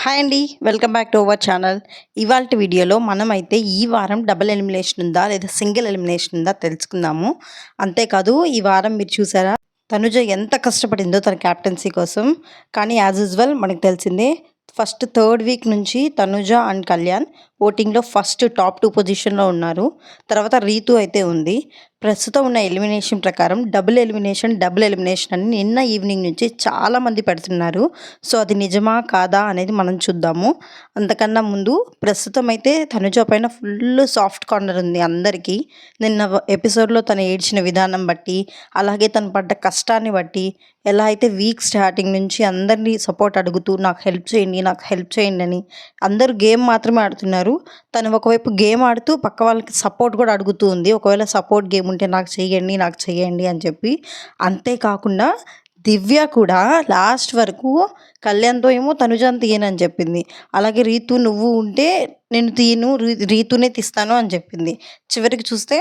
Hi అండి. Welcome back to our channel. ఇవాల్టి వీడియోలో మనమైతే ఈ వారం డబుల్ ఎలిమినేషన్ ఉందా లేదా సింగిల్ ఎలిమినేషన్ ఉందా తెలుసుకుందాము. అంతేకాదు ఈ వారం మీరు చూసారా తనుజ ఎంత కష్టపడిందో తన క్యాప్టెన్సీ కోసం. కానీ యాజ్ యూజువల్ మనకు తెలిసిందే ఫస్ట్ థర్డ్ వీక్ నుంచి తనుజ అండ్ కళ్యాణ్ ఓటింగ్లో ఫస్ట్ టాప్ 2 పొజిషన్లో ఉన్నారు. తర్వాత రీతు అయితే ఉంది. ప్రస్తుతం ఉన్న ఎలిమినేషన్ ప్రకారం డబుల్ ఎలిమినేషన్ అని నిన్న ఈవినింగ్ నుంచి చాలామంది పెడుతున్నారు. సో అది నిజమా కాదా అనేది మనం చూద్దాము. అంతకన్నా ముందు ప్రస్తుతం అయితే తనుజ పైన ఫుల్ సాఫ్ట్ కార్నర్ ఉంది అందరికీ. నిన్న ఎపిసోడ్లో తను ఏడ్చిన విధానం బట్టి, అలాగే తను పడ్డ కష్టాన్ని బట్టి, ఎలా అయితే వీక్ స్టార్టింగ్ నుంచి అందరినీ సపోర్ట్ అడుగుతూ నాకు హెల్ప్ చేయండి అని అందరూ గేమ్ మాత్రమే ఆడుతున్నారు. తను ఒకవైపు గేమ్ ఆడుతూ పక్క వాళ్ళకి సపోర్ట్ కూడా అడుగుతూ ఉంది. ఒకవేళ సపోర్ట్ గేమ్ ఉంటే నాకు చెయ్యండి అని చెప్పి. అంతేకాకుండా దివ్య కూడా లాస్ట్ వరకు కళ్యాణ్తో ఏమో తనుజాని తీయనని చెప్పింది. అలాగే రీతు నువ్వు ఉంటే నేను తీయను, రీతునే తీస్తాను అని చెప్పింది. చివరికి చూస్తే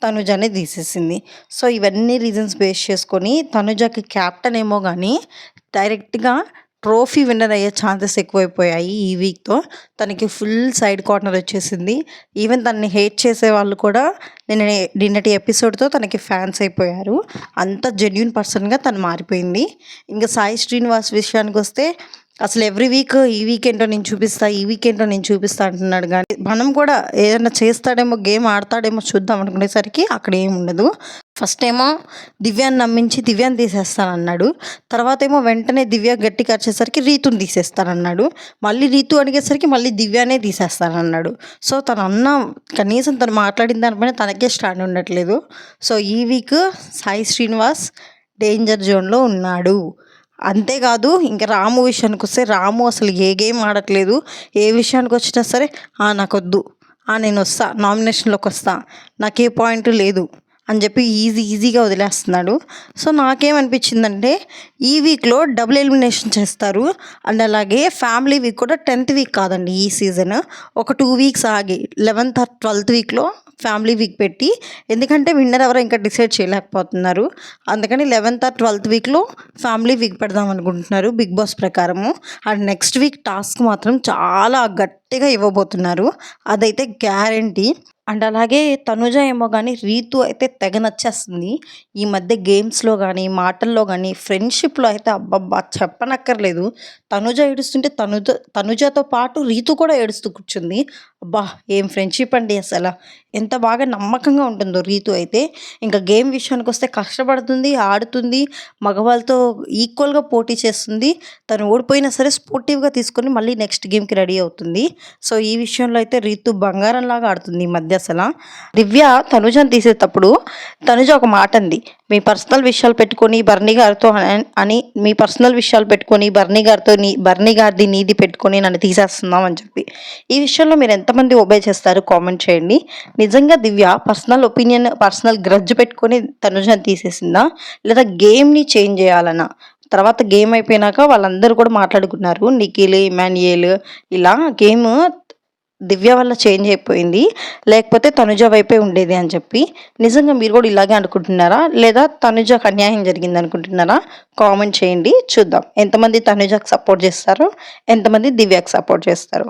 తనుజానే తీసేసింది. సో ఇవన్నీ రీజన్స్ బేస్ చేసుకొని తనుజకి క్యాప్టెన్ ఏమో కానీ డైరెక్ట్గా ట్రోఫీ విన్నర్ అయ్యే ఛాన్సెస్ ఎక్కువైపోయాయి ఈ వీక్తో. తనకి ఫుల్ సైడ్ కార్నర్ వచ్చేసింది. ఈవెన్ తనని హేట్ చేసే వాళ్ళు కూడా నిన్నటి ఎపిసోడ్తో తనకి ఫ్యాన్స్ అయిపోయారు. అంత జెన్యూన్ పర్సన్గా తను మారిపోయింది. ఇంకా సాయి శ్రీనివాస్ విషయానికి వస్తే అసలు ఎవ్రీ వీక్ ఈ వీకెండ్లో నేను చూపిస్తా అంటున్నాడు. కానీ మనం కూడా ఏదైనా చేస్తాడేమో, గేమ్ ఆడతాడేమో చూద్దాం అనుకునేసరికి అక్కడ ఏమి ఉండదు. ఫస్ట్ ఏమో దివ్యాన్ని నమ్మించి దివ్యాన్ని తీసేస్తానన్నాడు. తర్వాత ఏమో వెంటనే దివ్య గట్టిగా వచ్చేసరికి రీతుని తీసేస్తానన్నాడు. మళ్ళీ రీతు అడిగేసరికి మళ్ళీ దివ్యానే తీసేస్తానన్నాడు. సో కనీసం తను మాట్లాడిన దానిపైన తనకే స్టాండ్ ఉండట్లేదు. సో ఈ వీక్ సాయి శ్రీనివాస్ డేంజర్ జోన్లో ఉన్నాడు. అంతేకాదు ఇంకా రాము విషయానికి వస్తే రాము అసలు ఏ గేమ్ ఆడట్లేదు. ఏ విషయానికి వచ్చినా సరే నాకొద్దు, నేను వస్తా, నామినేషన్లోకి వస్తా, నాకే పాయింట్ లేదు అని చెప్పి ఈజీగా వదిలేస్తున్నాడు. సో నాకేమనిపించిందంటే ఈ వీక్లో డబుల్ ఎలిమినేషన్ చేస్తారు. అండ్ అలాగే ఫ్యామిలీ వీక్ కూడా 10th వీక్ కాదండి ఈ సీజన్, ఒక 2 వీక్స్ ఆగి 11th or 12th వీక్లో ఫ్యామిలీ వీక్ పెట్టి, ఎందుకంటే విన్నర్ ఎవరో ఇంకా డిసైడ్ చేయలేకపోతున్నారు. అందుకని 11th or 12th వీక్లో ఫ్యామిలీ వీక్ పెడదాం అనుకుంటున్నారు బిగ్ బాస్ ప్రకారము. అండ్ నెక్స్ట్ వీక్ టాస్క్ మాత్రం చాలా గట్టిగా ఇవ్వబోతున్నారు, అదైతే గ్యారంటీ. అండ్ అలాగే తనుజ ఏమో కానీ రీతు అయితే తెగ నచ్చేస్తుంది ఈ మధ్య. గేమ్స్లో కానీ మాటల్లో కానీ ఫ్రెండ్షిప్లో అయితే అబ్బబ్బా చెప్పనక్కర్లేదు. తనుజ ఏడుస్తుంటే తనుజతో పాటు రీతు కూడా ఏడుస్తూ కూర్చుంది. అబ్బా ఏం ఫ్రెండ్షిప్ అండి అసలు, ఎంత బాగా నమ్మకంగా ఉంటుందో రీతు అయితే. ఇంకా గేమ్ విషయానికి వస్తే కష్టపడుతుంది, ఆడుతుంది, మగవాళ్ళతో ఈక్వల్గా పోటీ చేస్తుంది. తను ఓడిపోయినా సరే స్పోర్టివ్గా తీసుకొని మళ్ళీ నెక్స్ట్ గేమ్కి రెడీ అవుతుంది. సో ఈ విషయంలో అయితే రీతు బంగారంలాగా ఆడుతుంది ఈ మధ్య అసలు. దివ్య తనుజను తీసేటప్పుడు తనుజ ఒక మాట అంది, మీ పర్సనల్ విషయాలు పెట్టుకొని బర్నీ గారితో బర్నీ గారిది నీది పెట్టుకొని నన్ను తీసేస్తున్నాం అని చెప్పి. ఈ విషయంలో మీరు ఎంతమంది ఒబే చేస్తారు కామెంట్ చేయండి. నిజంగా దివ్య పర్సనల్ గ్రడ్జ్ పెట్టుకొని తనుజను తీసేసిందా, లేదా గేమ్ని చేంజ్ చేయాలన్నా? తర్వాత గేమ్ అయిపోయినాక వాళ్ళందరూ కూడా మాట్లాడుకున్నారు, నిఖిల్, ఇమాన్యుయేల్, ఇలా గేమ్ దివ్య వల్ల చేంజ్ అయిపోయింది, లేకపోతే తనుజ వైపే ఉండేది అని చెప్పి. నిజంగా మీరు కూడా ఇలాగే అనుకుంటున్నారా, లేదా తనుజకు అన్యాయం జరిగింది అనుకుంటున్నారా? కామెంట్ చేయండి, చూద్దాం ఎంతమంది తనుజకు సపోర్ట్ చేస్తారో, ఎంతమంది దివ్యకు సపోర్ట్ చేస్తారో.